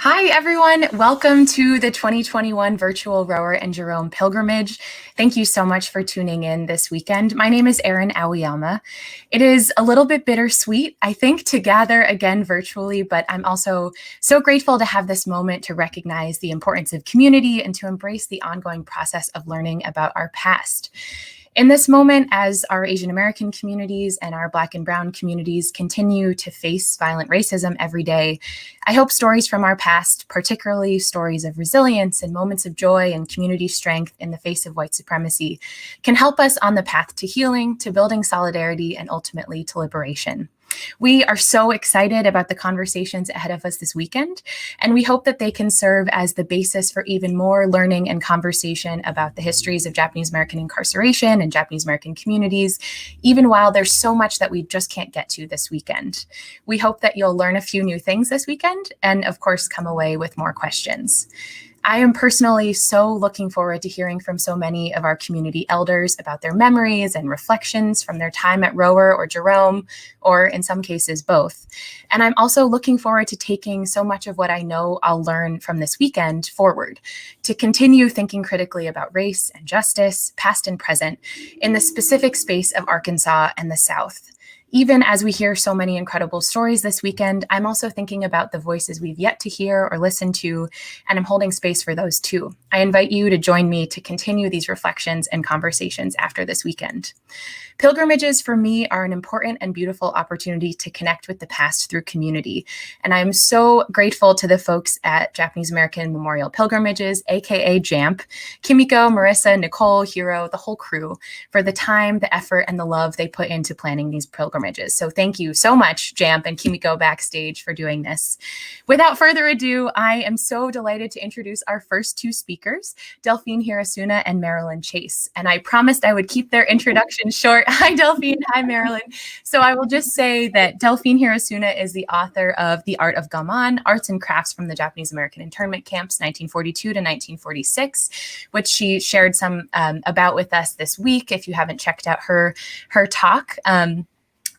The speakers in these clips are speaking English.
Hi, everyone. Welcome to the 2021 Virtual Rohwer and Jerome Pilgrimage. Thank you so much for tuning in this weekend. My name is Erin Aoyama. It is a little bit bittersweet, I think, to gather again virtually, but I'm also so grateful to have this moment to recognize the importance of community and to embrace the ongoing process of learning about our past. In this moment, as our Asian American communities and our Black and Brown communities continue to face violent racism every day, I hope stories from our past, particularly stories of resilience and moments of joy and community strength in the face of white supremacy, can help us on the path to healing, to building solidarity, and ultimately to liberation. We are so excited about the conversations ahead of us this weekend, and we hope that they can serve as the basis for even more learning and conversation about the histories of Japanese American incarceration and Japanese American communities, even while there's so much that we just can't get to this weekend. We hope that you'll learn a few new things this weekend and, of course, come away with more questions. I am personally so looking forward to hearing from so many of our community elders about their memories and reflections from their time at Rohwer or Jerome, or in some cases both. And I'm also looking forward to taking so much of what I know I'll learn from this weekend forward, to continue thinking critically about race and justice, past and present, in the specific space of Arkansas and the South. Even as we hear so many incredible stories this weekend, I'm also thinking about the voices we've yet to hear or listen to, and I'm holding space for those too. I invite you to join me to continue these reflections and conversations after this weekend. Pilgrimages for me are an important and beautiful opportunity to connect with the past through community. And I'm so grateful to the folks at Japanese American Memorial Pilgrimages, aka JAMP, Kimiko, Marissa, Nicole, Hiro, the whole crew, for the time, the effort, and the love they put into planning these pilgrimages. So thank you so much, JAMP and Kimiko backstage, for doing this. Without further ado, I am so delighted to introduce our first two speakers, Delphine Hirasuna and Marilyn Chase. And I promised I would keep their introduction short. Hi, Delphine. Hi, Marilyn. So I will just say that Delphine Hirasuna is the author of The Art of Gaman, Arts and Crafts from the Japanese American Internment Camps, 1942 to 1946, which she shared some about with us this week, if you haven't checked out her talk.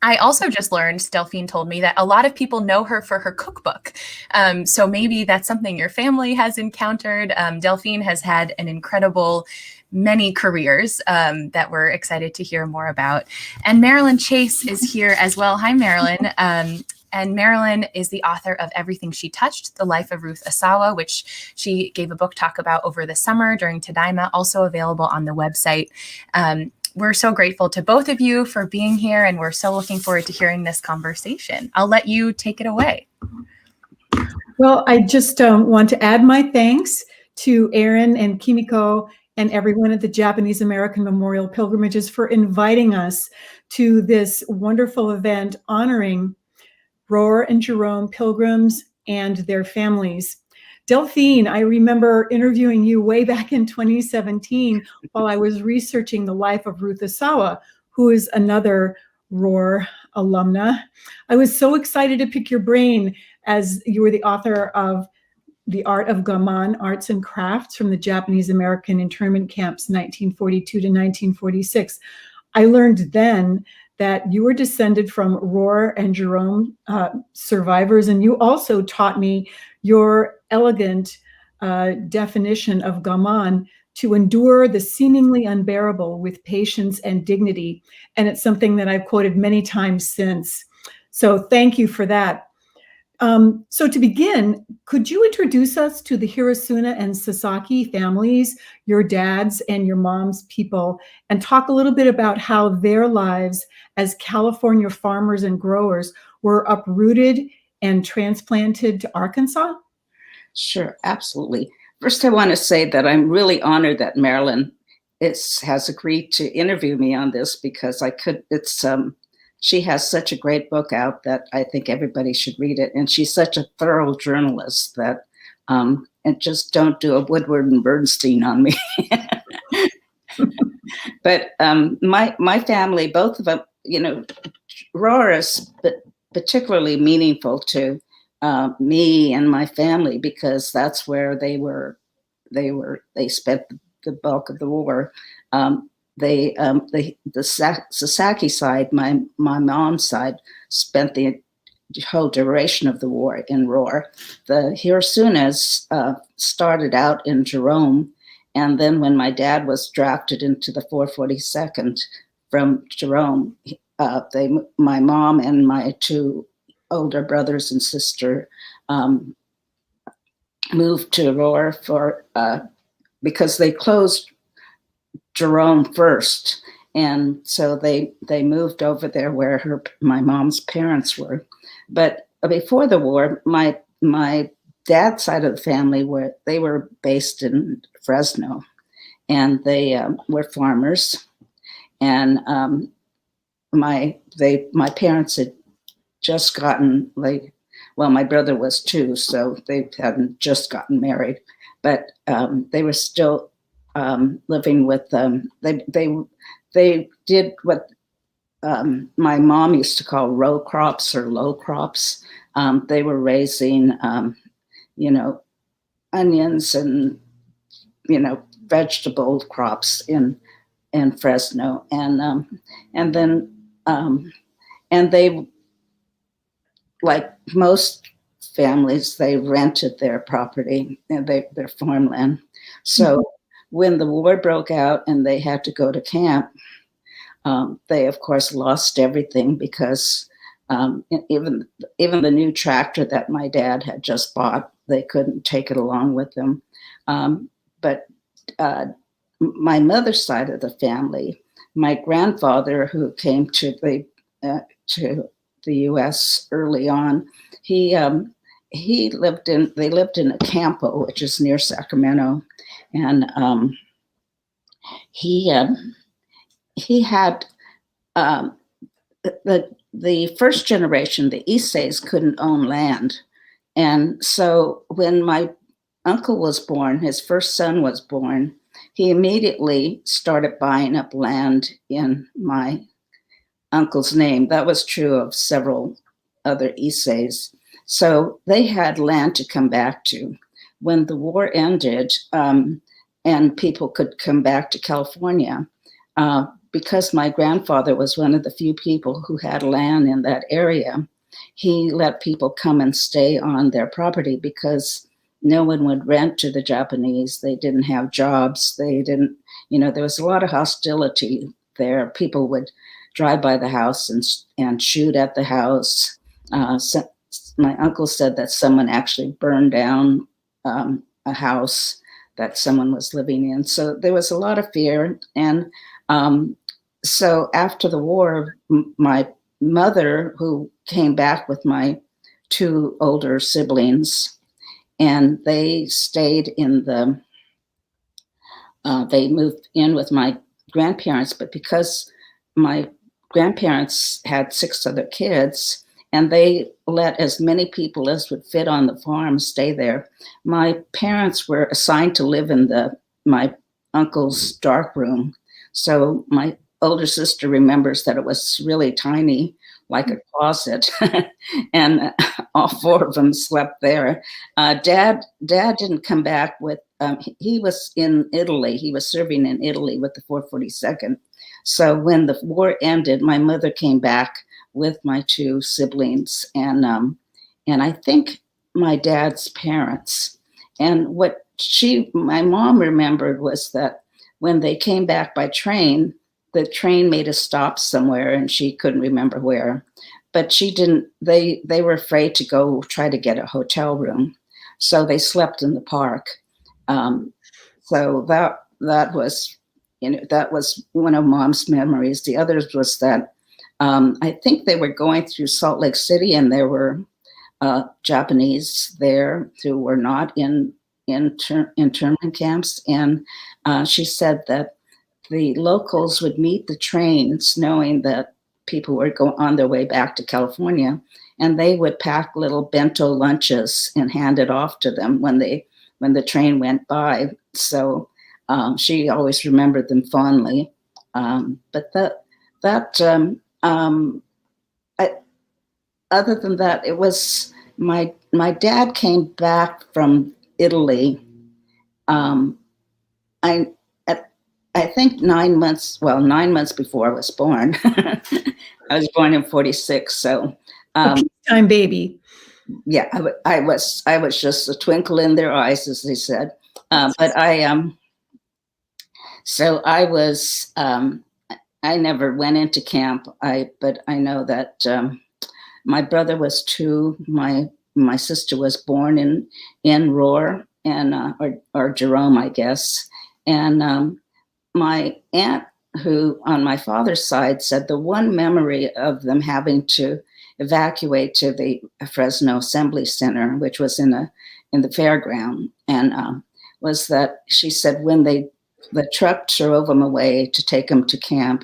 I also just learned, Delphine told me, that a lot of people know her for her cookbook. So maybe that's something your family has encountered. Delphine has had an incredible many careers that we're excited to hear more about. And Marilyn Chase is here as well. Hi, Marilyn. And Marilyn is the author of Everything She Touched, The Life of Ruth Asawa, which she gave a book talk about over the summer during Tadaima, also available on the website. We're so grateful to both of you for being here, and we're so looking forward to hearing this conversation. I'll let you take it away. Well, I just want to add my thanks to Erin and Kimiko and everyone at the Japanese American Memorial Pilgrimages for inviting us to this wonderful event honoring Rohwer and Jerome pilgrims and their families. Delphine, I remember interviewing you way back in 2017 while I was researching the life of Ruth Asawa, who is another Rohwer alumna. I was so excited to pick your brain as you were the author of The Art of Gaman, Arts and Crafts from the Japanese American Internment Camps, 1942 to 1946. I learned then that you were descended from Rohwer and Jerome survivors, and you also taught me your elegant definition of Gaman: to endure the seemingly unbearable with patience and dignity. And it's something that I've quoted many times since. So thank you for that. So to begin, could you introduce us to the Hirasuna and Sasaki families, your dad's and your mom's people, and talk a little bit about how their lives as California farmers and growers were uprooted and transplanted to Arkansas? Sure, absolutely. First, I want to say that I'm really honored that Marilyn has agreed to interview me on this, because she has such a great book out that I think everybody should read it. And she's such a thorough journalist that, and just don't do a Woodward and Bernstein on me. But my family, both of them, Rohwer is particularly meaningful to me and my family, because that's where they spent the bulk of the war. The Sasaki side, my mom's side, spent the whole duration of the war in Rohr. The Hirasunas started out in Jerome, and then when my dad was drafted into the 442nd from Jerome, my mom and my two older brothers and sister moved to Rohr because they closed Jerome first. And so they moved over there where my mom's parents were. But before the war, my dad's side of the family were based in Fresno, and they were farmers. And my parents had just gotten my brother was 2, so they hadn't just gotten married, but they were still living with them. They did what my mom used to call row crops or low crops. They were raising, onions and, vegetable crops in Fresno. And they, like most families, they rented their property and their farmland. So when the war broke out and they had to go to camp, they of course lost everything because even the new tractor that my dad had just bought, they couldn't take it along with them. But my mother's side of the family, my grandfather, who came to the U.S. early on, they lived in a campo, which is near Sacramento, and he had the first generation, the Issei's, couldn't own land, and so when my uncle was born, his first son was born, he immediately started buying up land in my uncle's name. That was true of several other Issei's. So they had land to come back to. When the war ended and people could come back to California, because my grandfather was one of the few people who had land in that area, he let people come and stay on their property because no one would rent to the Japanese. They didn't have jobs. They didn't, there was a lot of hostility there. People would drive by the house and shoot at the house. So my uncle said that someone actually burned down a house that someone was living in. So there was a lot of fear. And so after the war, my mother, who came back with my 2 older siblings, and they stayed they moved in with my grandparents, but because my grandparents had 6 other kids, and they let as many people as would fit on the farm stay there, my parents were assigned to live in my uncle's dark room. So my older sister remembers that it was really tiny, like a closet, and all 4 of them slept there. Dad didn't come back with, he was in Italy. He was serving in Italy with the 442nd. So when the war ended, my mother came back with my 2 siblings and I think my dad's parents. And what my mom remembered was that when they came back by train, the train made a stop somewhere and she couldn't remember where, but they were afraid to go try to get a hotel room. So they slept in the park. So that was, that was one of Mom's memories. The other was that I think they were going through Salt Lake City and there were Japanese there who were not in internment camps. And she said that the locals would meet the trains knowing that people were on their way back to California, and they would pack little bento lunches and hand it off to them when the train went by. So she always remembered them fondly. But other than that, it was my dad came back from Italy. I think 9 months before I was born. I was born in 46. So time baby. Yeah, I was just a twinkle in their eyes, as they said. But so I was, I never went into camp. But I know that my brother was 2. My sister was born in Rohwer, and or Jerome, I guess. And my aunt, who on my father's side, said the one memory of them having to evacuate to the Fresno Assembly Center, which was in the fairground, and was that she said when the truck drove them away to take them to camp,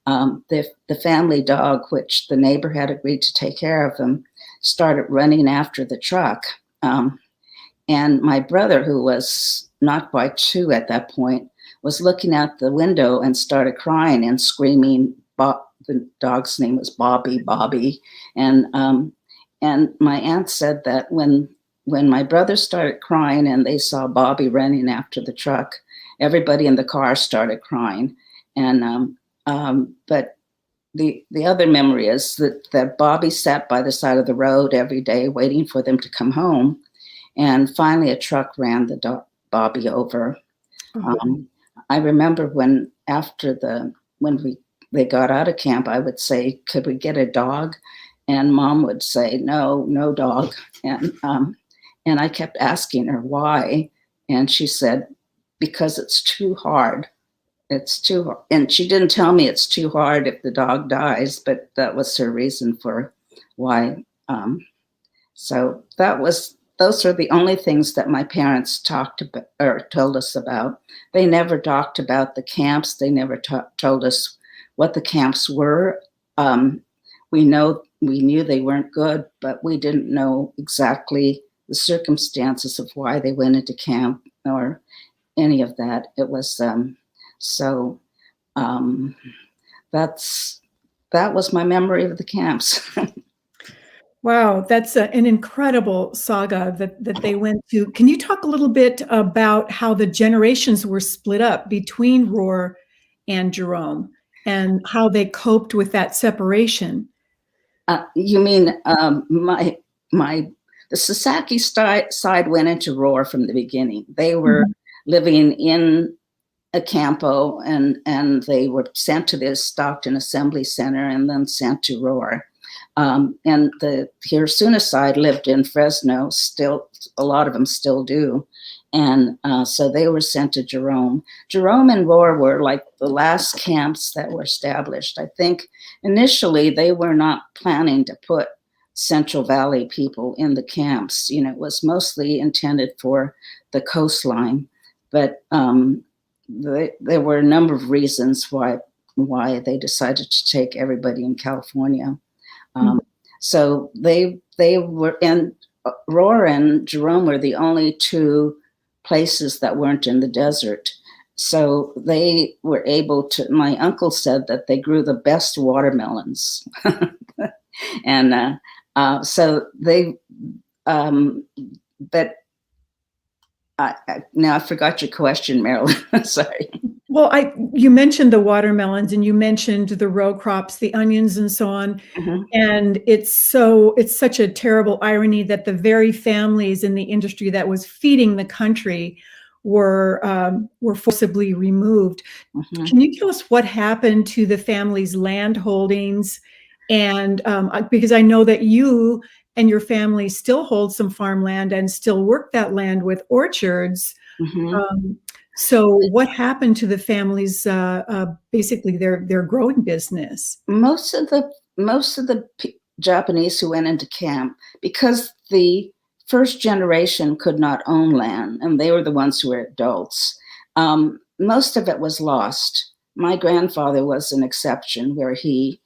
the family dog, which the neighbor had agreed to take care of them, started running after the truck. And my brother, who was not quite 2 at that point, was looking out the window and started crying and screaming. The dog's name was Bobby. And my aunt said that when my brother started crying and they saw Bobby running after the truck, everybody in the car started crying. And but the other memory is that Bobby sat by the side of the road every day waiting for them to come home. And finally a truck ran the Bobby over. I remember when they got out of camp, I would say, could we get a dog? And Mom would say, no dog. And I kept asking her why. And she said, because it's too hard. It's too hard. And she didn't tell me it's too hard if the dog dies, but that was her reason for why. So those are the only things that my parents talked about or told us about. They never talked about the camps. They never told us what the camps were. We knew they weren't good, but we didn't know exactly the circumstances of why they went into camp or any of that. It was that was my memory of the camps. Wow, that's an incredible saga that they went to. Can you talk a little bit about how the generations were split up between Rohwer and Jerome and how they coped with that separation? You mean the Sasaki side went into Rohwer from the beginning. They were living in a campo, and they were sent to the Stockton Assembly Center and then sent to Rohwer. And the Hirasuna side lived in Fresno. Still, a lot of them still do. And so they were sent to Jerome. Jerome and Rohwer were like the last camps that were established. I think initially they were not planning to put Central Valley people in the camps. It was mostly intended for the coastline. But there were a number of reasons why they decided to take everybody in California. So they were, and Rohwer and Jerome were the only 2 places that weren't in the desert. So they were able to, my uncle said that they grew the best watermelons. And so they, but now I forgot your question, Marilyn. Sorry. Well, you mentioned the watermelons and you mentioned the row crops, the onions and so on. And it's such a terrible irony that the very families in the industry that was feeding the country were forcibly removed. Can you tell us what happened to the family's land holdings? And because I know that you and your family still hold some farmland and still work that land with orchards. So what happened to the family's, basically their growing business? Most of the Japanese who went into camp, because the first generation could not own land, and they were the ones who were adults, most of it was lost. My grandfather was an exception, where he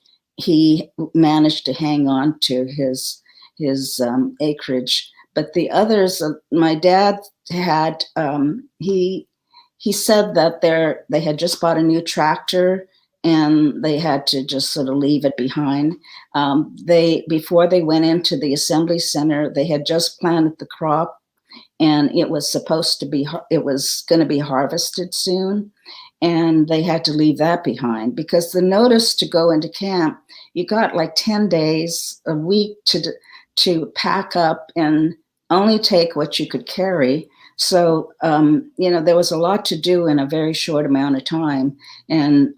managed to hang on to his acreage, but the others, my dad had, he said that they had just bought a new tractor and they had to just sort of leave it behind. Before they went into the assembly center, they had just planted the crop, and it was going to be harvested soon. And they had to leave that behind because the notice to go into camp, you got like 10 days, a week to pack up and only take what you could carry. So, there was a lot to do in a very short amount of time. And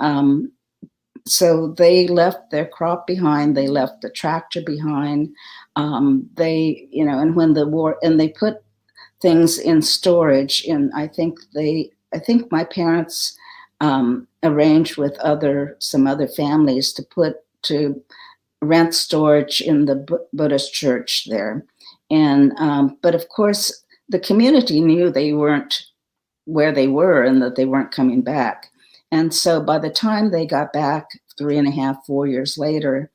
so they left their crop behind, they left the tractor behind. And when the war, and they put things in storage. And I think my parents arranged with some other families to rent storage in the Buddhist church there. And but of course, the community knew they weren't where they were and that they weren't coming back. And so by the time they got back 3.5, 4 years later,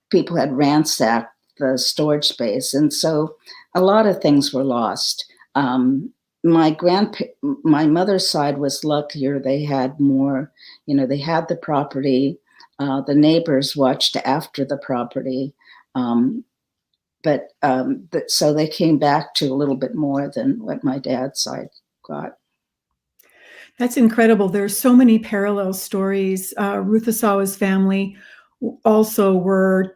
people had ransacked the storage space. And so a lot of things were lost. My mother's side was luckier. They had more, they had the property. The neighbors watched after the property. So they came back to a little bit more than what my dad's side got. That's incredible. There's so many parallel stories. Ruth Asawa's family also were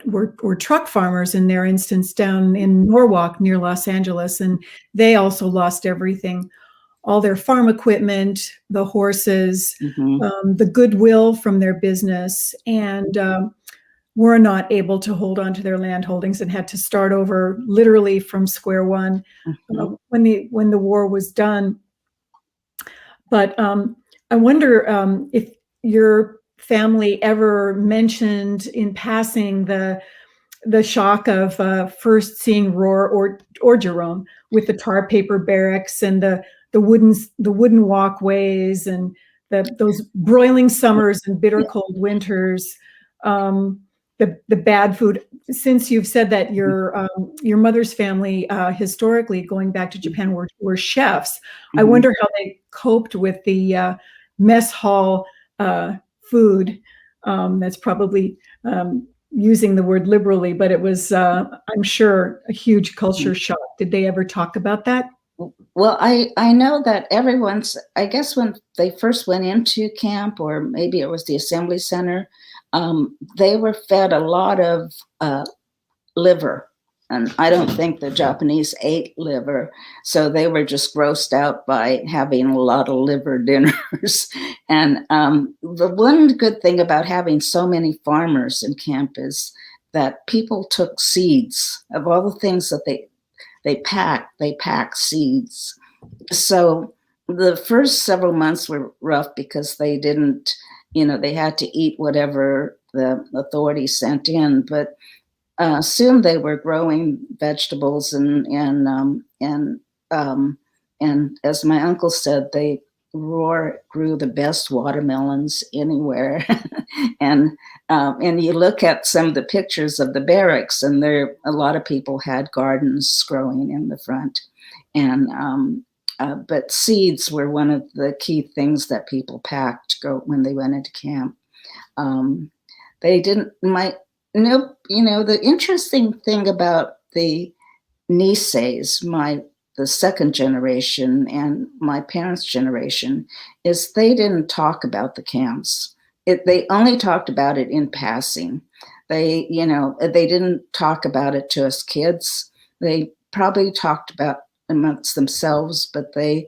truck farmers in their instance down in Norwalk near Los Angeles, and they also lost everything, all their farm equipment, the horses, the goodwill from their business, and were not able to hold on to their land holdings and had to start over literally from square one when the war was done. But I wonder if your family ever mentioned in passing the shock of first seeing Rohr or Jerome with the tar paper barracks and the wooden walkways and those broiling summers and bitter cold winters, the bad food. Since you've said that your mother's family historically going back to Japan were chefs, I wonder how they coped with the mess hall food. That's probably using the word liberally, but it was, I'm sure, a huge culture shock. Did they ever talk about that? Well, I know that I guess when they first went into camp, or maybe it was the assembly center, they were fed a lot of liver. And I don't think the Japanese ate liver. So they were just grossed out by having a lot of liver dinners. And the one good thing about having so many farmers in camp is that people took seeds of all the things that they packed seeds. So the first several months were rough because they didn't, they had to eat whatever the authorities sent in. But soon they were growing vegetables and as my uncle said, Rohr grew the best watermelons anywhere. and you look at some of the pictures of the barracks, and a lot of people had gardens growing in the front. And but seeds were one of the key things that people packed when they went into camp. They didn't. The interesting thing about the Niseis, the second generation and my parents' generation, is they didn't talk about the camps. They only talked about it in passing. They didn't talk about it to us kids. They probably talked about amongst themselves, but my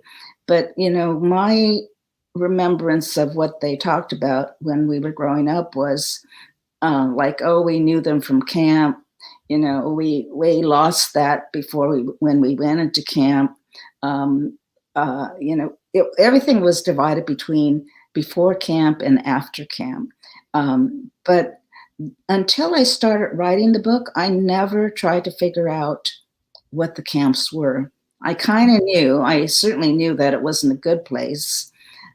remembrance of what they talked about when we were growing up was we knew them from camp. We lost that when we went into camp. Everything was divided between before camp and after camp. But until I started writing the book, I never tried to figure out what the camps were. I kind of knew. I certainly knew that it wasn't a good place,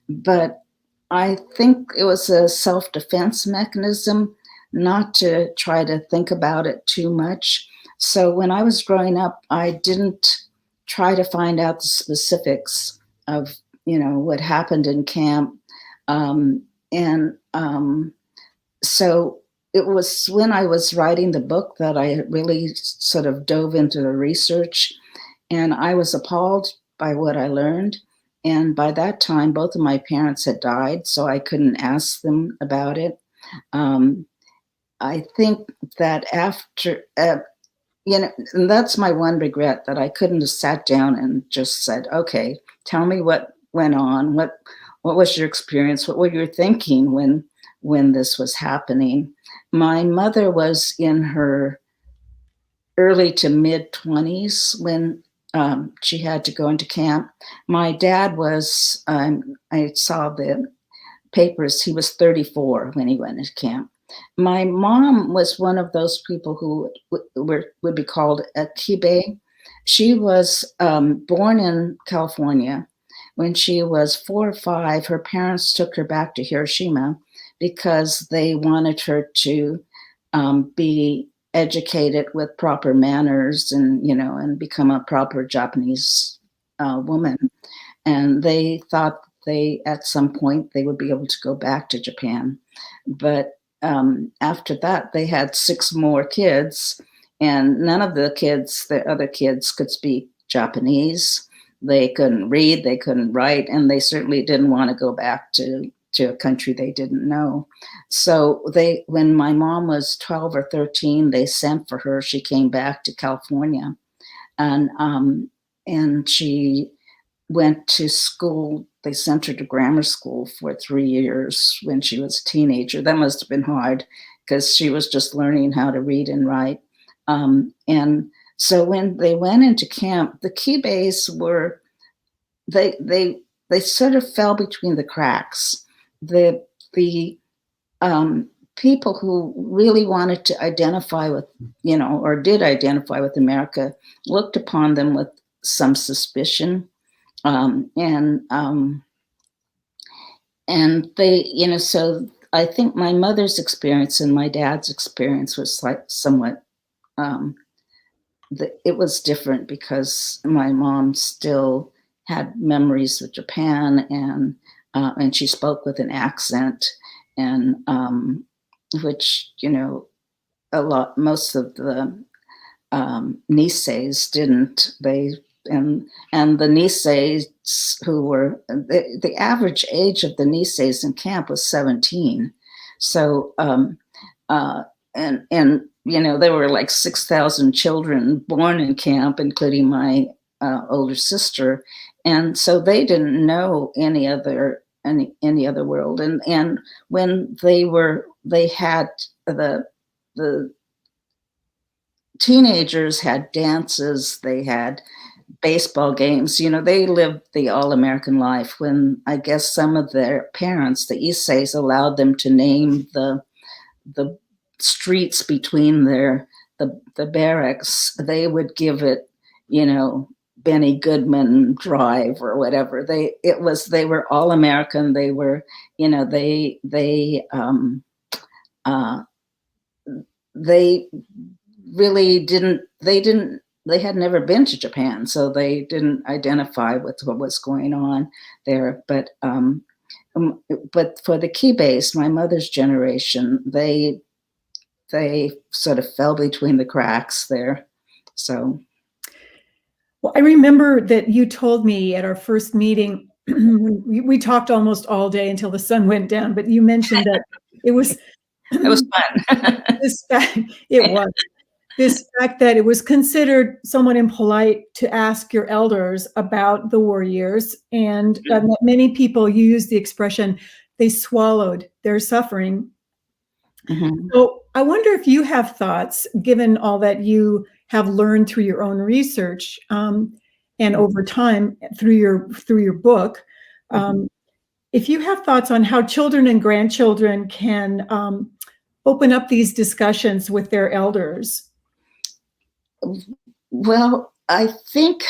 but I think it was a self-defense mechanism not to try to think about it too much. So when I was growing up, I didn't try to find out the specifics of, what happened in camp. So it was when I was writing the book that I really sort of dove into the research, and I was appalled by what I learned. And by that time, both of my parents had died, so I couldn't ask them about it. I think that after, and that's my one regret, that I couldn't have sat down and just said, okay, tell me what went on. What was your experience? What were you thinking when this was happening? My mother was in her early to mid 20s when she had to go into camp. My dad was, I saw the papers, he was 34 when he went into camp. My mom was one of those people who would be called a kibe. She was born in California. When she was 4 or 5, her parents took her back to Hiroshima because they wanted her to be educated with proper manners and become a proper Japanese woman. And they thought at some point they would be able to go back to Japan. But after that, they had 6 more kids, and none of the other kids could speak Japanese. They couldn't read, they couldn't write, and they certainly didn't want to go back to a country they didn't know. So when my mom was 12 or 13, they sent for her. She came back to California, and she went to school. They sent her to grammar school for 3 years when she was a teenager. That must have been hard because she was just learning how to read and write. And so when they went into camp, the kibes were, they sort of fell between the cracks. The people who really wanted to identify with, or did identify with America, looked upon them with some suspicion. And they, so I think my mother's experience and my dad's experience was like somewhat, it was different because my mom still had memories of Japan, and she spoke with an accent, and which, most of the Niseis didn't. And the Niseis who were, the average age of the Niseis in camp was 17. So, there were like 6,000 children born in camp, including my older sister. And so they didn't know any other world. And when they had the teenagers had dances, they had baseball games, they lived the all-American life. When I guess some of their parents, the Issei's, allowed them to name the streets between the barracks, they would give it, Benny Goodman Drive or whatever. They were all American. They were, they really didn't, they had never been to Japan, so they didn't identify with what was going on there. But for the kibes, my mother's generation, they sort of fell between the cracks there. So. Well, I remember that you told me at our first meeting, we talked almost all day until the sun went down, but you mentioned that it was fun. It was. This fact that it was considered somewhat impolite to ask your elders about the war years, and that many people use the expression, they swallowed their suffering. Mm-hmm. So I wonder if you have thoughts, given all that you have learned through your own research and over time through your book, if you have thoughts on how children and grandchildren can open up these discussions with their elders. Well, I think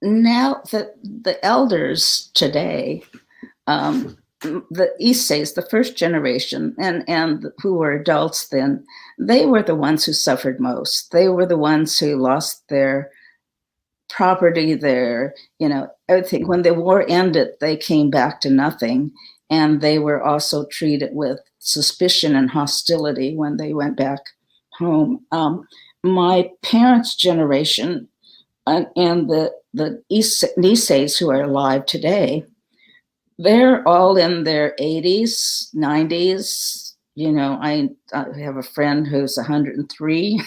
now that the elders today, the Issei's, the first generation, and who were adults then, they were the ones who suffered most. They were the ones who lost their property, their, everything. When the war ended, they came back to nothing. And they were also treated with suspicion and hostility when they went back home. My parents' generation and the Issei's who are alive today, they're all in their 80s, 90s, I have a friend who's 103,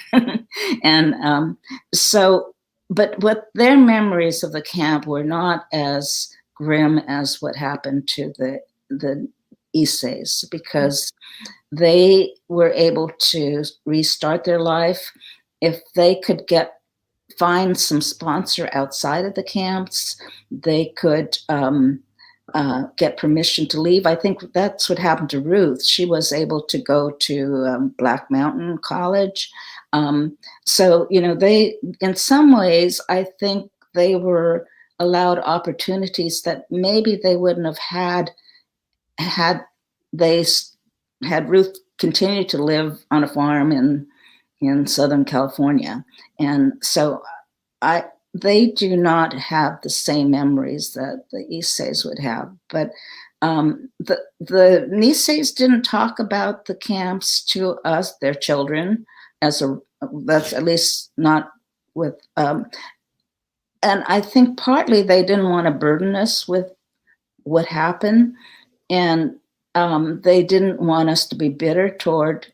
and so, but what their memories of the camp were not as grim as what happened to the Issei's, because they were able to restart their life if they could find some sponsor outside of the camps. They could get permission to leave. I think that's what happened to Ruth. She was able to go to Black Mountain College. So, they, in some ways, I think they were allowed opportunities that maybe they wouldn't have had Ruth continue to live on a farm in Southern California. And so they do not have the same memories that the Issei's would have. But the Nisseis didn't talk about the camps to us, their children, that's at least not with, and I think partly they didn't want to burden us with what happened. And they didn't want us to be bitter toward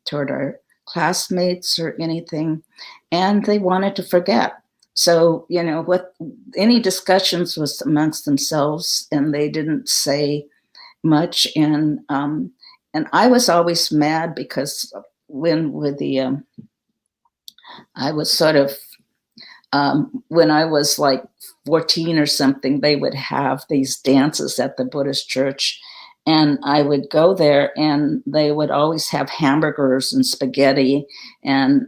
toward our classmates or anything, and they wanted to forget. So, what any discussions was amongst themselves, and they didn't say much. And I was always mad because I was sort of when I was like 14 or something, they would have these dances at the Buddhist church. And I would go there, and they would always have hamburgers and spaghetti. And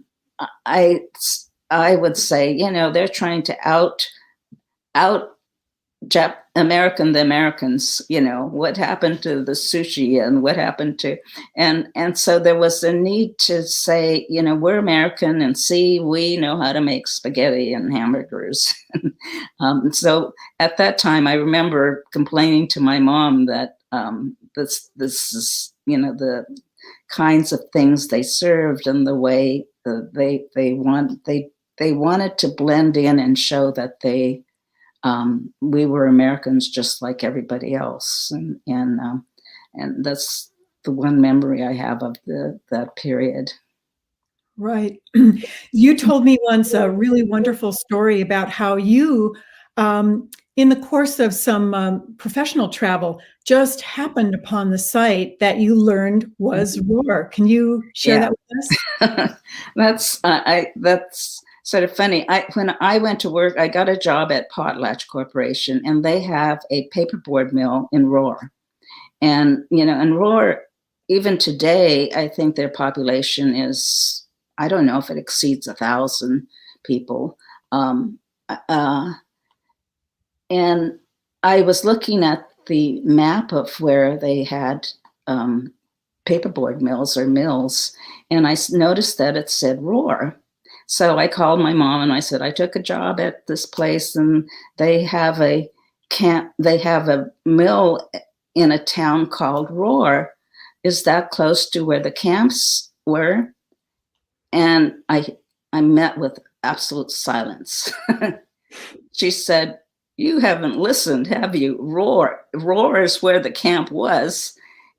I would say, they're trying to out the Americans, what happened to the sushi and what happened to, and so there was a need to say, we're American, and we know how to make spaghetti and hamburgers. So at that time, I remember complaining to my mom that this is, the kinds of things they served and the way they wanted to blend in and show that we were Americans just like everybody else, and that's the one memory I have of that period. Right. You told me once a really wonderful story about how you, in the course of some professional travel, just happened upon the site that you learned was Rohwer. Can you share that with That's us? sort of funny. When I went to work, I got a job at Potlatch Corporation, and they have a paperboard mill in Rohwer. And, and Rohwer, even today, I think their population is, I don't know if it exceeds 1,000 people. And I was looking at the map of where they had paperboard mills or mills, and I noticed that it said Rohwer. So I called my mom and I said, I took a job at this place, and they have a mill in a town called Rohwer. Is that close to where the camps were? And I met with absolute silence. She said, you haven't listened, have you? Rohwer is where the camp was.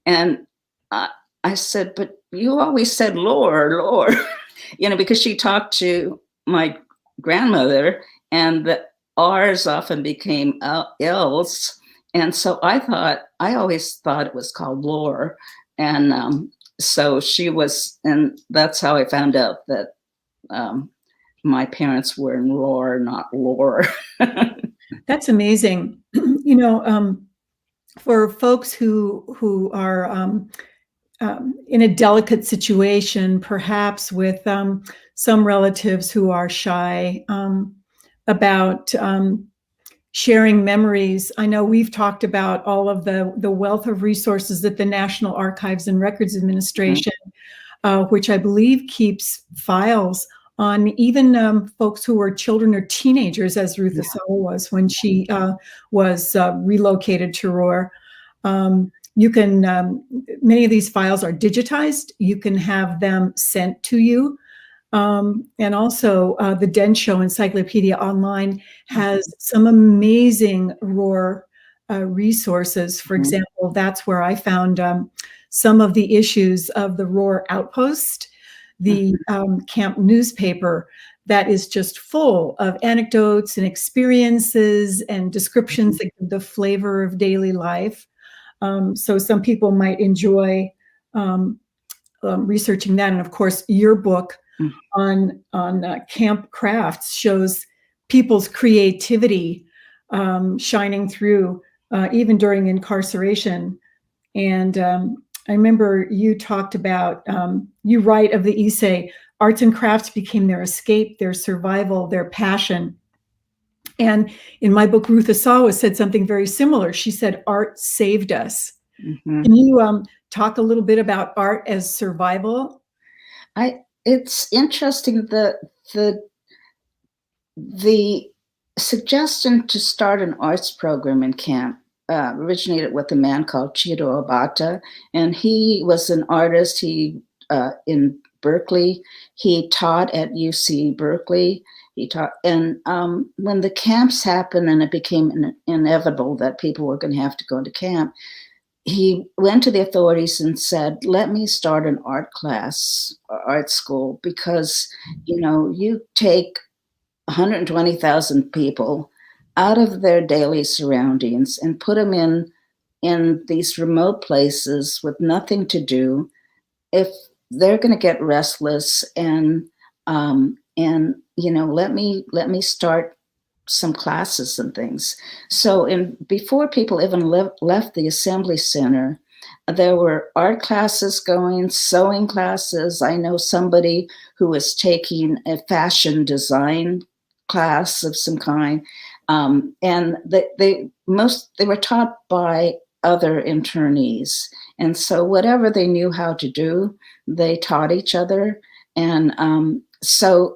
And I said, but you always said Lower. Because she talked to my grandmother, and the R's often became L's. And so I always thought it was called Lower. And so she was, and that's how I found out that my parents were in Rohwer, not Lower. That's amazing. For folks who are in a delicate situation, perhaps with some relatives who are shy about sharing memories. I know we've talked about all of the wealth of resources that the National Archives and Records Administration, which I believe keeps files on even folks who were children or teenagers, as Ruth Asawa was when she was relocated to Rohwer. You can, many of these files are digitized. You can have them sent to you. And also the Densho Encyclopedia Online has some amazing Rohwer resources. For example, that's where I found some of the issues of the Rohr Outpost, the camp newspaper that is just full of anecdotes and experiences and descriptions that give the flavor of daily life. So some people might enjoy researching that. And of course, your book on camp crafts shows people's creativity shining through even during incarceration. And I remember you talked about, you write of the Issei, arts and crafts became their escape, their survival, their passion. And in my book, Ruth Asawa said something very similar. She said, art saved us. Can you talk a little bit about art as survival? It's interesting that the suggestion to start an arts program in camp originated with a man called Chiro Obata, and he was an artist. He in Berkeley. He taught at UC Berkeley. He taught, and when the camps happened and it became inevitable that people were going to have to go to camp, he went to the authorities and said, let me start an art class or art school, because, you know, you take 120,000 people out of their daily surroundings and put them in these remote places with nothing to do. If they're going to get restless, and you know, let me start some classes and things. So before people even left the assembly center, there were art classes going, sewing classes. I know somebody who was taking a fashion design class of some kind, and they were taught by other internees, and so whatever they knew how to do, they taught each other. And so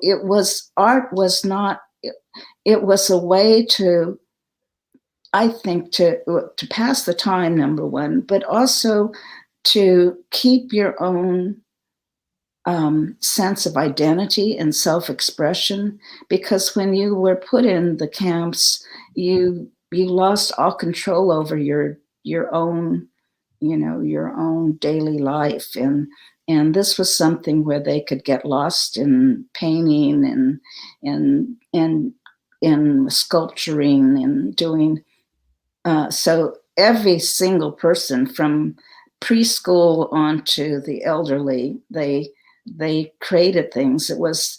art was not. It was a way to, I think, to pass the time, number one, but also to keep your own sense of identity and self-expression. Because when you were put in the camps, you lost all control over your own, you know, your own daily life. And this was something where they could get lost in painting and in sculpturing and doing. So every single person from preschool on to the elderly, they created things. It was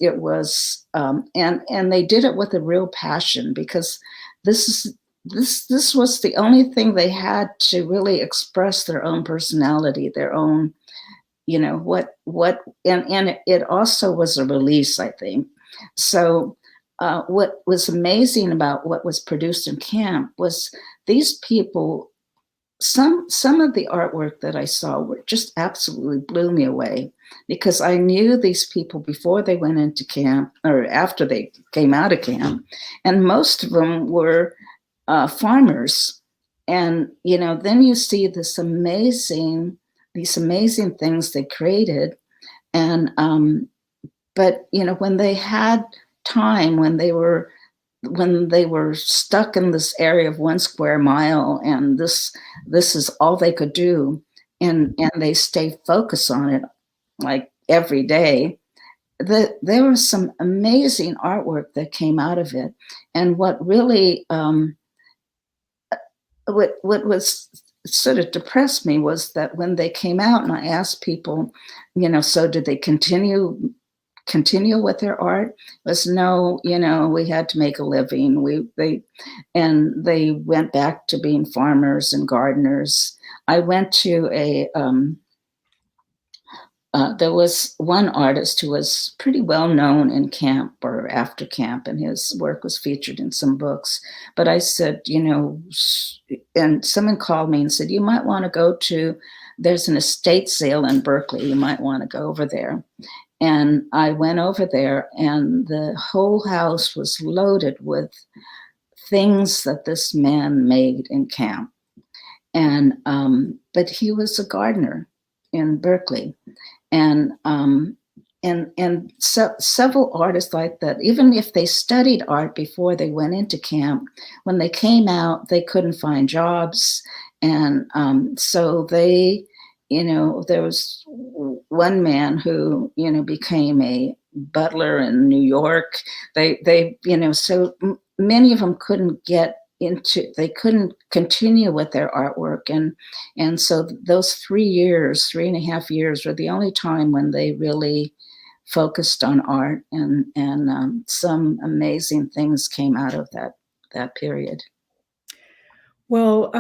and they did it with a real passion, because this was the only thing they had to really express their own personality, their own, you know, and it also was a release, I think. So what was amazing about what was produced in camp was these people, some of the artwork that I saw were just absolutely blew me away, because I knew these people before they went into camp or after they came out of camp, and most of them were farmers. And, you know, then you see these amazing things they created. And but, you know, when they had time, when they were stuck in this area of 1 square mile, and this is all they could do, and they stayed focused on it like every day, there was some amazing artwork that came out of it. And what really what was sort of depressed me was that when they came out and I asked people, you know, so did they continue with their art? It was no, you know, we had to make a living. They went back to being farmers and gardeners. I went to there was one artist who was pretty well known in camp or after camp, and his work was featured in some books. But I said, you know, and someone called me and said, you might want to go to, there's an estate sale in Berkeley. You might want to go over there. And I went over there, and the whole house was loaded with things that this man made in camp. And but he was a gardener in Berkeley. And so several artists like that, even if they studied art before they went into camp, when they came out, they couldn't find jobs. And so they, there was one man who, became a butler in New York. So many of them couldn't they couldn't continue with their artwork. And so those 3.5 years were the only time when they really focused on art, and some amazing things came out of that period. Well,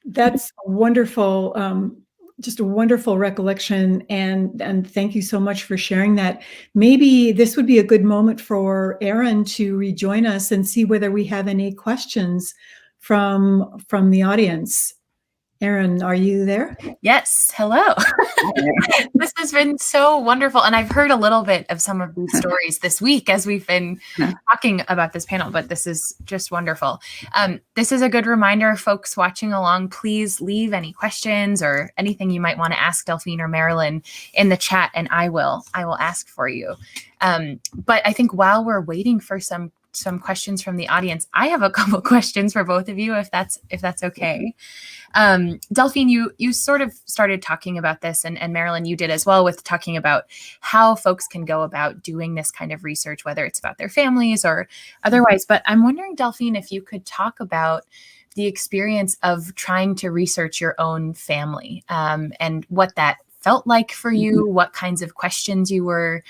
that's wonderful. Just a wonderful recollection, and thank you so much for sharing that. Maybe this would be a good moment for Erin to rejoin us and see whether we have any questions from the audience. Erin, are you there? Yes. Hello. This has been so wonderful. And I've heard a little bit of some of these stories this week as we've been talking about this panel, but this is just wonderful. This is a good reminder, folks watching along, please leave any questions or anything you might want to ask Delphine or Marilyn in the chat, and I will ask for you. But I think while we're waiting for some questions from the audience, I have a couple questions for both of you, if that's okay. Delphine, you sort of started talking about this, and Marilyn, you did as well, with talking about how folks can go about doing this kind of research, whether it's about their families or otherwise. But I'm wondering, Delphine, if you could talk about the experience of trying to research your own family, and what that felt like for you, what kinds of questions you were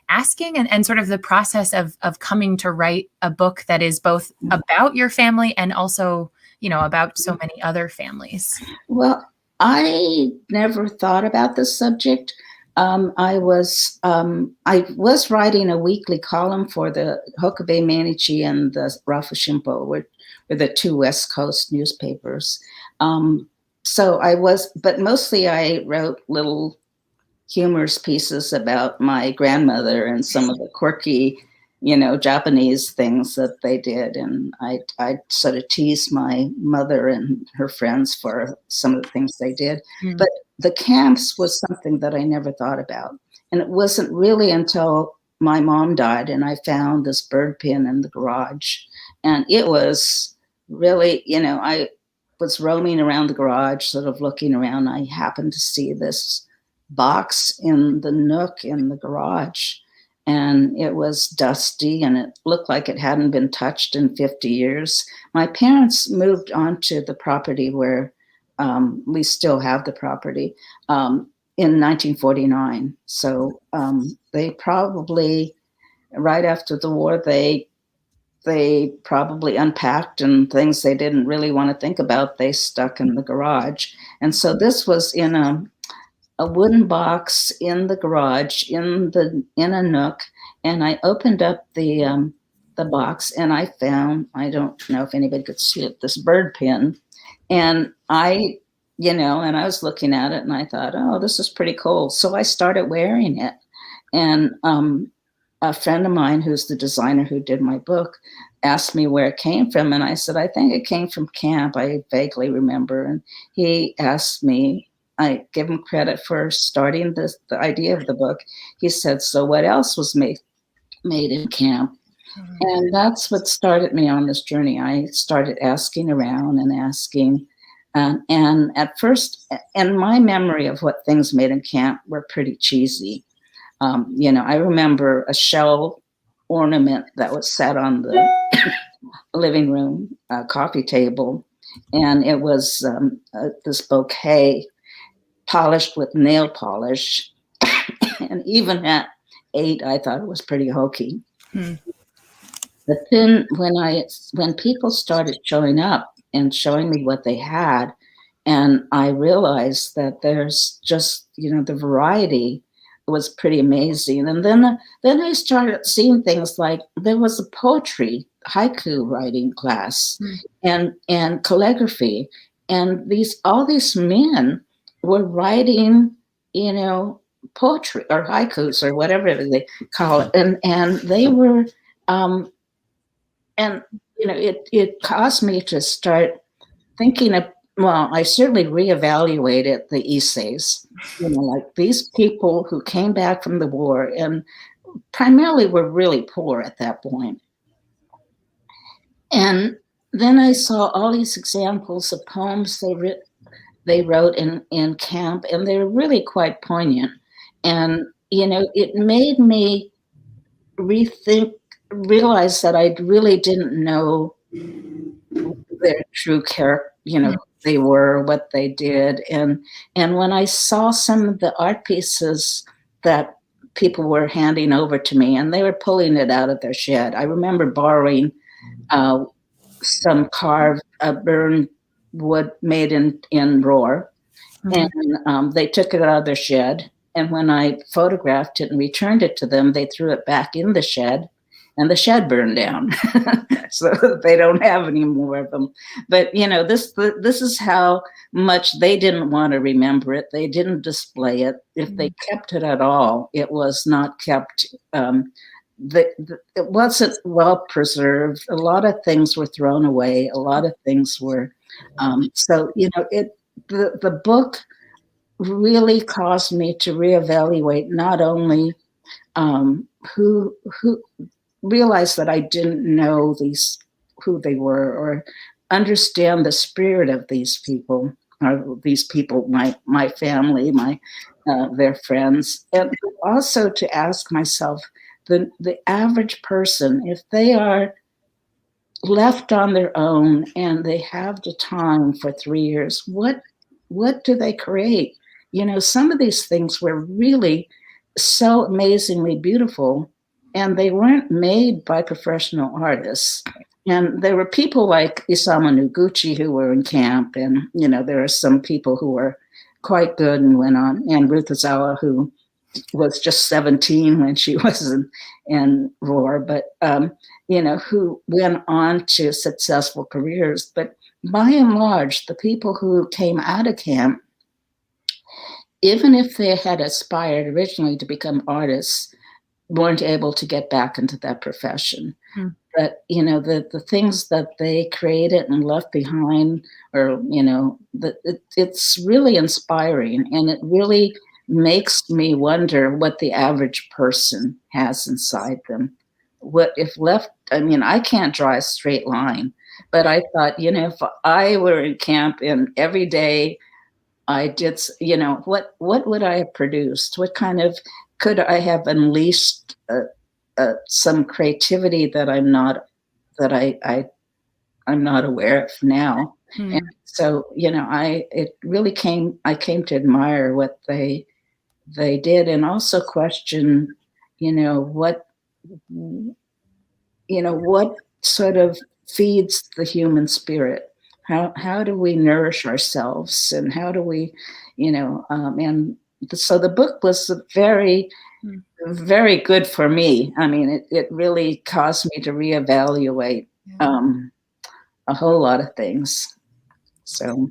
asking, and sort of the process of coming to write a book that is both about your family and also, about so many other families. Well, I never thought about this subject. I was writing a weekly column for the Hokube Mainichi and the Rafu Shimpo, were the two West Coast newspapers. So but mostly I wrote little humorous pieces about my grandmother and some of the quirky, Japanese things that they did. And I sort of teased my mother and her friends for some of the things they did. But the camps was something that I never thought about. And it wasn't really until my mom died and I found this bird pin in the garage. And it was really, I was roaming around the garage, sort of looking around. I happened to see this box in the nook in the garage, and it was dusty and it looked like it hadn't been touched in 50 years. My parents moved onto the property where we still have the property in 1949. So they probably, right after the war, they probably unpacked, and things they didn't really want to think about, they stuck in the garage. And so this was in a wooden box in the garage, in a nook. And I opened up the box, and I found, I don't know if anybody could see it, this bird pin. And I was looking at it and I thought, oh, this is pretty cool. So I started wearing it. And a friend of mine, who's the designer who did my book, asked me where it came from. And I said, I think it came from camp. I vaguely remember. And he asked me, I give him credit for starting the idea of the book. He said, so what else was made in camp? And that's what started me on this journey. I started asking around and asking. And at first, and my memory of what things made in camp were pretty cheesy. I remember a shell ornament that was set on the living room coffee table, and it was this bouquet polished with nail polish. And even at 8, I thought it was pretty hokey. But then when people started showing up and showing me what they had, and I realized that there's just, the variety was pretty amazing. And then I started seeing things like there was a poetry, haiku writing class, and calligraphy, and all these men were writing, poetry or haikus or whatever they call it, and they were, it caused me to start thinking well, I certainly reevaluated the essays. Like these people who came back from the war and primarily were really poor at that point. And then I saw all these examples of poems they wrote in camp, and they were really quite poignant. And, it made me realize that I really didn't know their true character, who they were, what they did. And when I saw some of the art pieces that people were handing over to me, and they were pulling it out of their shed. I remember borrowing some carved burned wood made in Rohr, and they took it out of their shed. And when I photographed it and returned it to them, they threw it back in the shed, and the shed burned down. So they don't have any more of them. But this is how much they didn't want to remember it. They didn't display it. If they kept it at all, it was not kept. It wasn't well preserved. A lot of things were thrown away. A lot of things were. The book really caused me to reevaluate not only who realized that I didn't know who they were or understand the spirit of these people, my family, their friends, and also to ask myself, the average person, if they are left on their own and they have the time for 3 years, what do they create? Some of these things were really so amazingly beautiful, and they weren't made by professional artists. And there were people like Isamu Noguchi who were in camp, and there are some people who were quite good and went on, and Ruth Asawa, who was just 17 when she was in Rohr, but who went on to successful careers. But by and large, the people who came out of camp, even if they had aspired originally to become artists, weren't able to get back into that profession. But the things that they created and left behind, or it's really inspiring, and it really makes me wonder what the average person has inside them. What if left? I mean, I can't draw a straight line, but I thought, if I were in camp and every day I did, what would I have produced? What kind of, could I have unleashed some creativity that I'm not aware of now? And so, I came to admire what they did, and also question, what sort of feeds the human spirit. How do we nourish ourselves, and how do we, and so the book was very, very good for me. I mean, it really caused me to reevaluate a whole lot of things. So.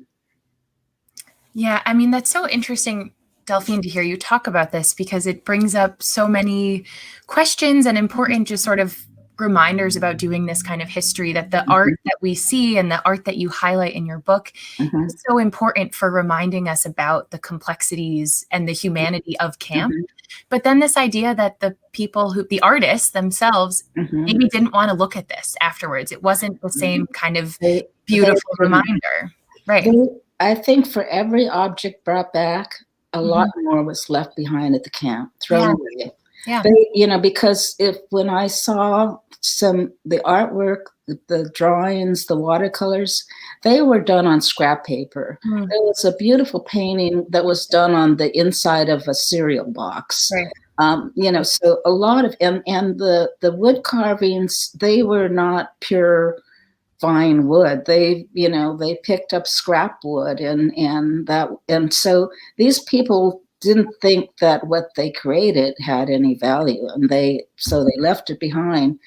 Yeah, I mean, that's so interesting, Delphine, to hear you talk about this, because it brings up so many questions and important just sort of reminders about doing this kind of history, that the art that we see and the art that you highlight in your book is so important for reminding us about the complexities and the humanity of camp. But then this idea that the artists themselves maybe didn't want to look at this afterwards. It wasn't the same kind of beautiful reminder. Right. I think for every object brought back, a lot more was left behind at the camp, thrown away. Yeah. Because when I saw the artwork, the drawings, the watercolors, they were done on scrap paper. There was a beautiful painting that was done on the inside of a cereal box. Right. So a lot of, and the wood carvings, they were not pure fine wood. They picked up scrap wood, and so these people didn't think that what they created had any value, and so they left it behind,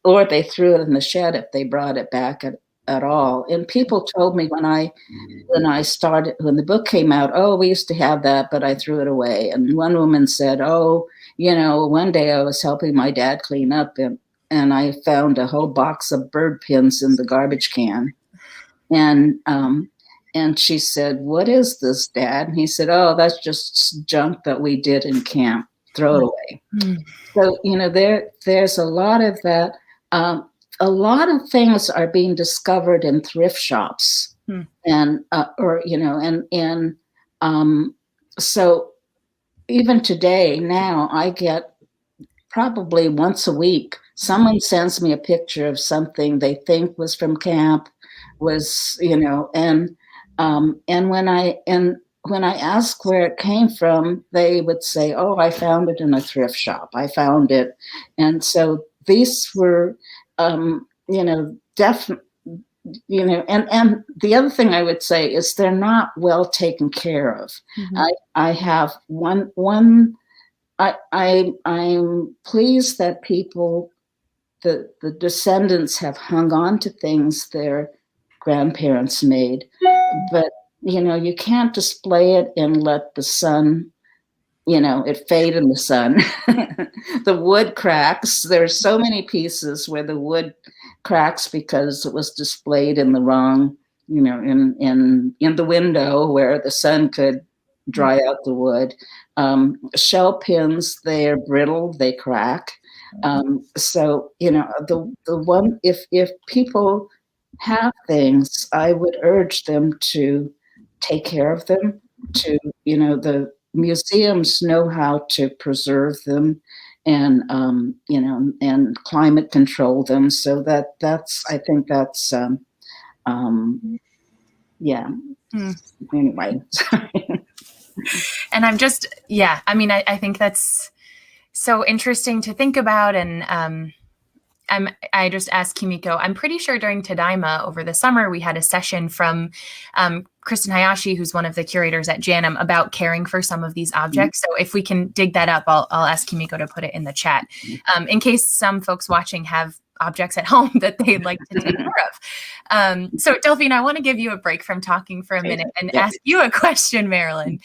or they threw it in the shed if they brought it back at all. And people told me when the book came out, oh, we used to have that, but I threw it away. And one woman said, oh, one day I was helping my dad clean up, and I found a whole box of bird pins in the garbage can. And she said, "What is this, Dad?" And he said, "Oh, that's just junk that we did in camp. Throw it away." So, there's a lot of that. A lot of things are being discovered in thrift shops, and so even today, now I get probably once a week, someone sends me a picture of something they think was from camp, and when I ask where it came from, they would say, "Oh, I found it in a thrift shop. I found it." And so these were, definitely, and the other thing I would say is they're not well taken care of. I have one. I'm pleased that the descendants have hung on to things their grandparents made, but you can't display it and let the sun, it fade in the sun. The wood cracks. There's so many pieces where the wood cracks because it was displayed in the wrong, in the window where the sun could dry out the wood. Shell pins, they're brittle, they crack. So, the one, if people have things, I would urge them to take care of them, the museums know how to preserve them and, and climate control them. So I think that's, yeah. Anyway, sorry. And I'm just, I think that's so interesting to think about. And I just asked Kimiko, I'm pretty sure during Tadaima over the summer, we had a session from Kristen Hayashi, who's one of the curators at JANM, about caring for some of these objects. So if we can dig that up, I'll ask Kimiko to put it in the chat in case some folks watching have objects at home that they'd like to take care of. So Delphine, I want to give you a break from talking for a minute and ask you a question, Marilyn,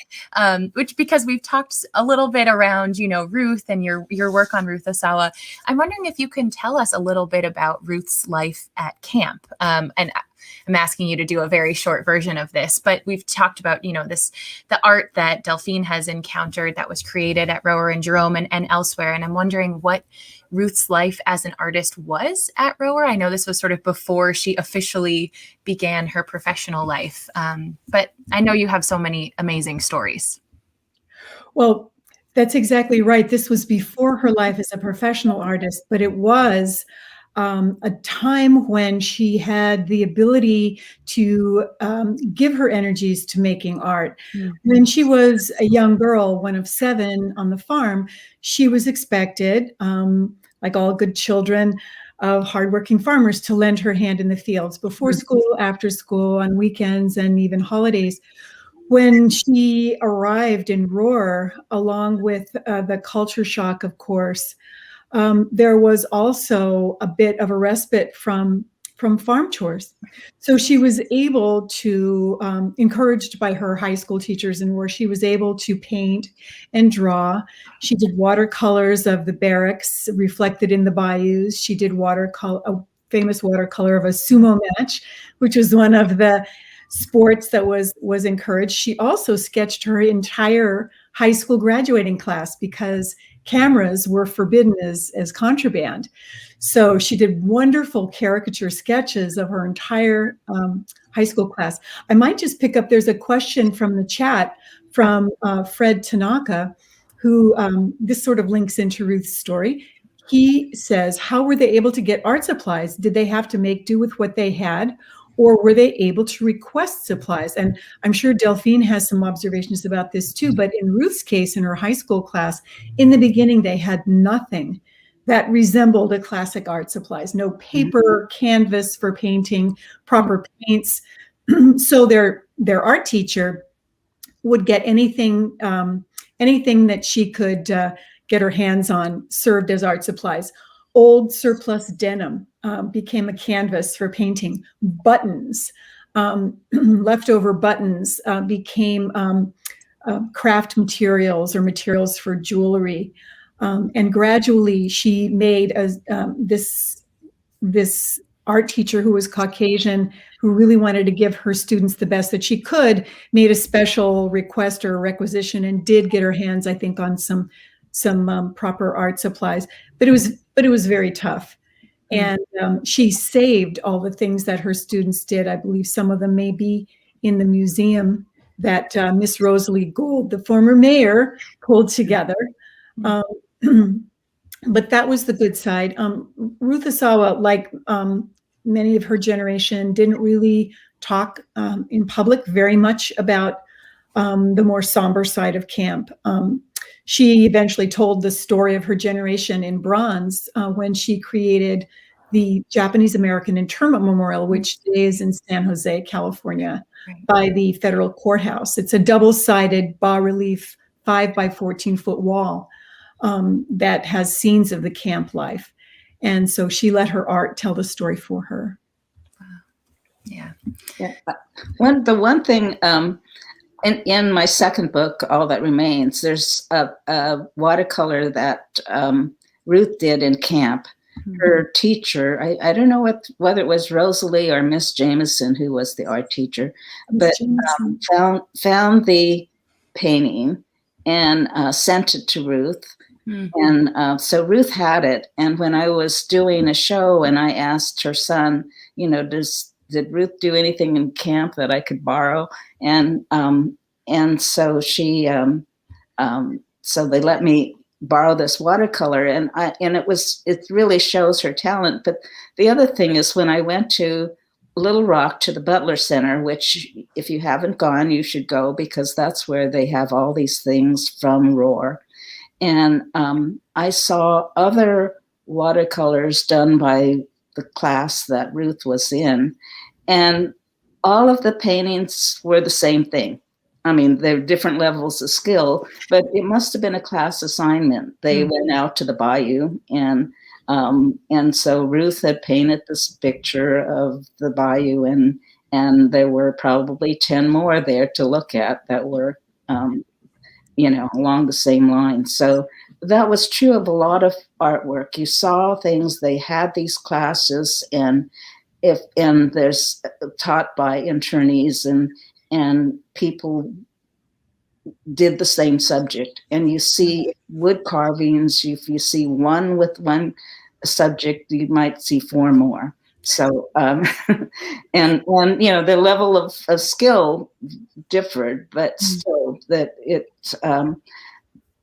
because we've talked a little bit around, Ruth and your work on Ruth Asawa. I'm wondering if you can tell us a little bit about Ruth's life at camp. And I'm asking you to do a very short version of this, but we've talked about, the art that Delphine has encountered that was created at Rohwer and Jerome and elsewhere. And I'm wondering what Ruth's life as an artist was at Rohwer. I know this was sort of before she officially began her professional life, but I know you have so many amazing stories. Well, that's exactly right. This was before her life as a professional artist, but it was a time when she had the ability to give her energies to making art. When she was a young girl, one of 7 on the farm, she was expected, like all good children of hardworking farmers, to lend her hand in the fields before school, after school, on weekends, and even holidays. When she arrived in Rohwer, along with the culture shock, of course, there was also a bit of a respite from farm chores. So she was able to, encouraged by her high school teachers, and where she was able to paint and draw. She did watercolors of the barracks reflected in the bayous. She did a famous watercolor of a sumo match, which was one of the sports that was encouraged. She also sketched her entire high school graduating class because cameras were forbidden as contraband. So she did wonderful caricature sketches of her entire high school class. I might just pick up, there's a question from the chat from Fred Tanaka, who this sort of links into Ruth's story. He says, how were they able to get art supplies? Did they have to make do with what they had? Or were they able to request supplies? And I'm sure Delphine has some observations about this too, but in Ruth's case, in her high school class, in the beginning, they had nothing that resembled a classic art supplies. No paper, canvas for painting, proper paints. So their art teacher would get anything that she could get her hands on served as art supplies. Old surplus denim became a canvas for painting. Buttons, leftover buttons became craft materials or materials for jewelry. And gradually she made this art teacher who was Caucasian, who really wanted to give her students the best that she could, made a special request or requisition and did get her hands, I think, on some proper art supplies. But it was very tough. And she saved all the things that her students did. I believe some of them may be in the museum that Miss Rosalie Gould, the former mayor, pulled together. But that was the good side. Ruth Asawa, like many of her generation, didn't really talk in public very much about the more somber side of camp. She eventually told the story of her generation in bronze when she created the Japanese American Internment Memorial, which today is in San Jose, California, by the federal courthouse. It's a double-sided bas-relief 5 by 14-foot wall that has scenes of the camp life. And so she let her art tell the story for her. Wow. Yeah. The one thing, in my second book, All That Remains, there's a watercolor that Ruth did in camp. Her teacher, I don't know whether it was Rosalie or Miss Jameson who was the art teacher, but found the painting and sent it to Ruth. And so Ruth had it. And when I was doing a show and I asked her son, did Ruth do anything in camp that I could borrow? And so so they let me borrow this watercolor, and it really shows her talent. But the other thing is, when I went to Little Rock to the Butler Center, which if you haven't gone, you should go, because that's where they have all these things from Rohwer. And I saw other watercolors done by the class that Ruth was in, and all of the paintings were the same thing. I mean, they're different levels of skill, but it must have been a class assignment. They went out to the bayou, and so Ruth had painted this picture of the bayou, and there were probably 10 more there to look at that were, along the same line. So that was true of a lot of artwork. You saw things, they had these classes, and there's taught by internees, and people did the same subject. And you see wood carvings, if you see one with one subject, you might see 4 more. So, and the level of skill differed, but still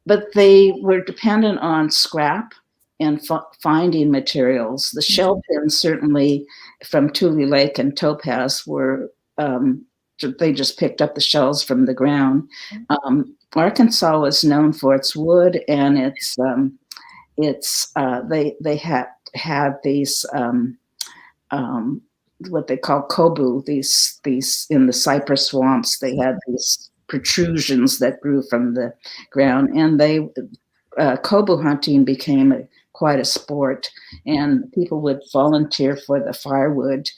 but they were dependent on scrap and finding materials. The shell pins, certainly from Tule Lake and Topaz, were, they just picked up the shells from the ground. Arkansas was known for its wood, and they had these what they call kobu, these in the cypress swamps. They had these protrusions that grew from the ground, and kobu hunting became quite a sport, and people would volunteer for the firewood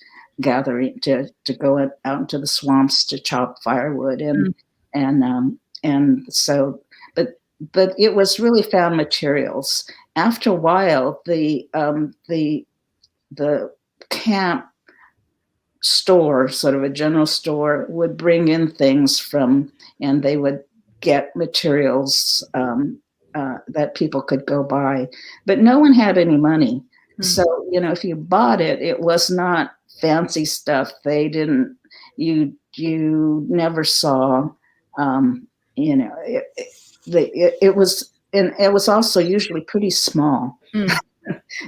gathering to go out into the swamps to chop firewood, and so but it was really found materials. After a while, the camp store, sort of a general store, would bring in things from, and they would get materials that people could go buy, but no one had any money. So, if you bought it, it was not fancy stuff. They didn't, you never saw, it was also usually pretty small.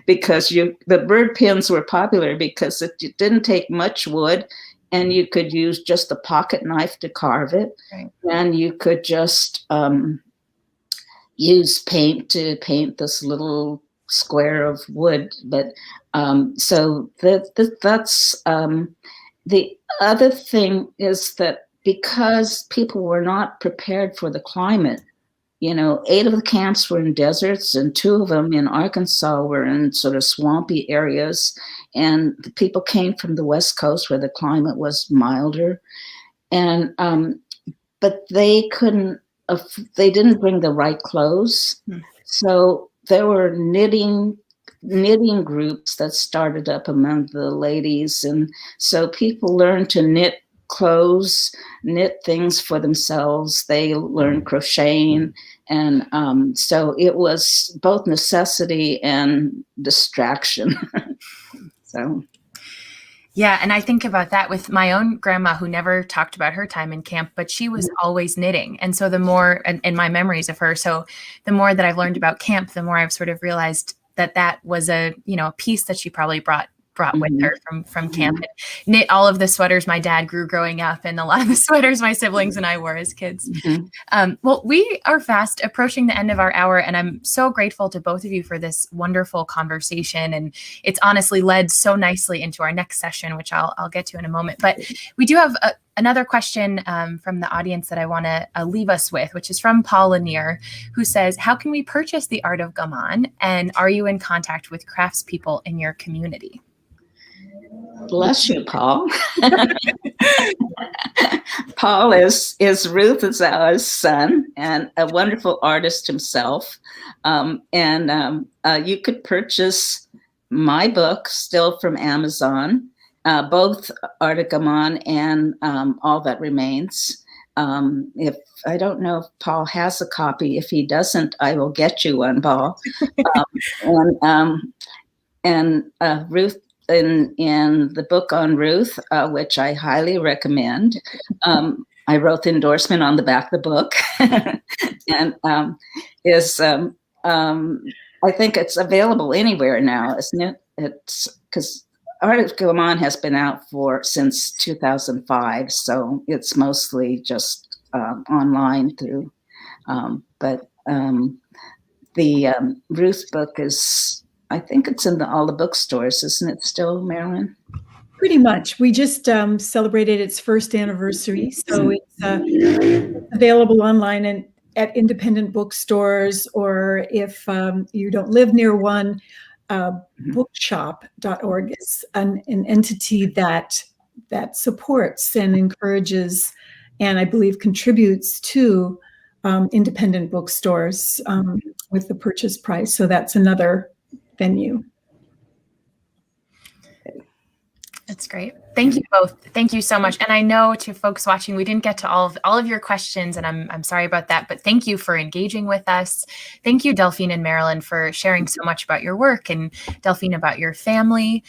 Because the bird pins were popular because it didn't take much wood, and you could use just a pocket knife to carve it, and you could just use paint to paint this little square of wood. But so that's the other thing is that because people were not prepared for the climate, 8 of the camps were in deserts, and 2 of them in Arkansas were in sort of swampy areas. And the people came from the West Coast where the climate was milder. And, but they didn't bring the right clothes. So they were knitting knitting groups that started up among the ladies. And so people learned to knit clothes, knit things for themselves. They learned crocheting. And so it was both necessity and distraction. So. Yeah, and I think about that with my own grandma, who never talked about her time in camp, but she was always knitting. And so the more, in my memories of her, so the more that I've learned about camp, the more I've sort of realized that was a piece that she probably brought with her from camp, and knit all of the sweaters my dad grew growing up, and a lot of the sweaters my siblings and I wore as kids. Well, we are fast approaching the end of our hour, and I'm so grateful to both of you for this wonderful conversation. And it's honestly led so nicely into our next session, which I'll get to in a moment. But we do have another question from the audience that I want to leave us with, which is from Paul Lanier, who says, how can we purchase the Art of Gaman? And are you in contact with craftspeople in your community? Bless you, Paul. Paul is Ruth Asawa's son and a wonderful artist himself. You could purchase my book still from Amazon, both Art of Gaman and All That Remains. If I don't know if Paul has a copy. If he doesn't, I will get you one, Paul. Ruth, in the book on Ruth, which I highly recommend, I wrote the endorsement on the back of the book, and I think it's available anywhere now, isn't it? It's because Art of Gaman has been out since 2005, so it's mostly just online through. But the Ruth book is, I think it's in all the bookstores, isn't it still, Marilyn? Pretty much. We just celebrated its first anniversary, so it's available online and at independent bookstores, or if you don't live near one, bookshop.org is an entity that supports and encourages, and I believe contributes to independent bookstores with the purchase price. So that's another venue. That's great. Thank you both. Thank you so much. And I know to folks watching, we didn't get to all of your questions, and I'm sorry about that, but thank you for engaging with us. Thank you, Delphine and Marilyn, for sharing so much about your work, and Delphine about your family.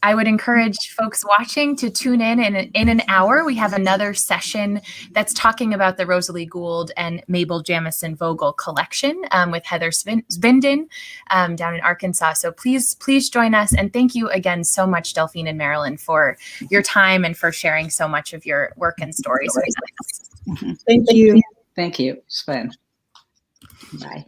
I would encourage folks watching to tune in an hour. We have another session that's talking about the Rosalie Gould and Mabel Jamison Vogel collection with Heather Zbinden down in Arkansas. So please join us. And thank you again so much, Delphine and Marilyn, for your time and for sharing so much of your work and stories with us. Thank you. Thank you. It's fun. Bye.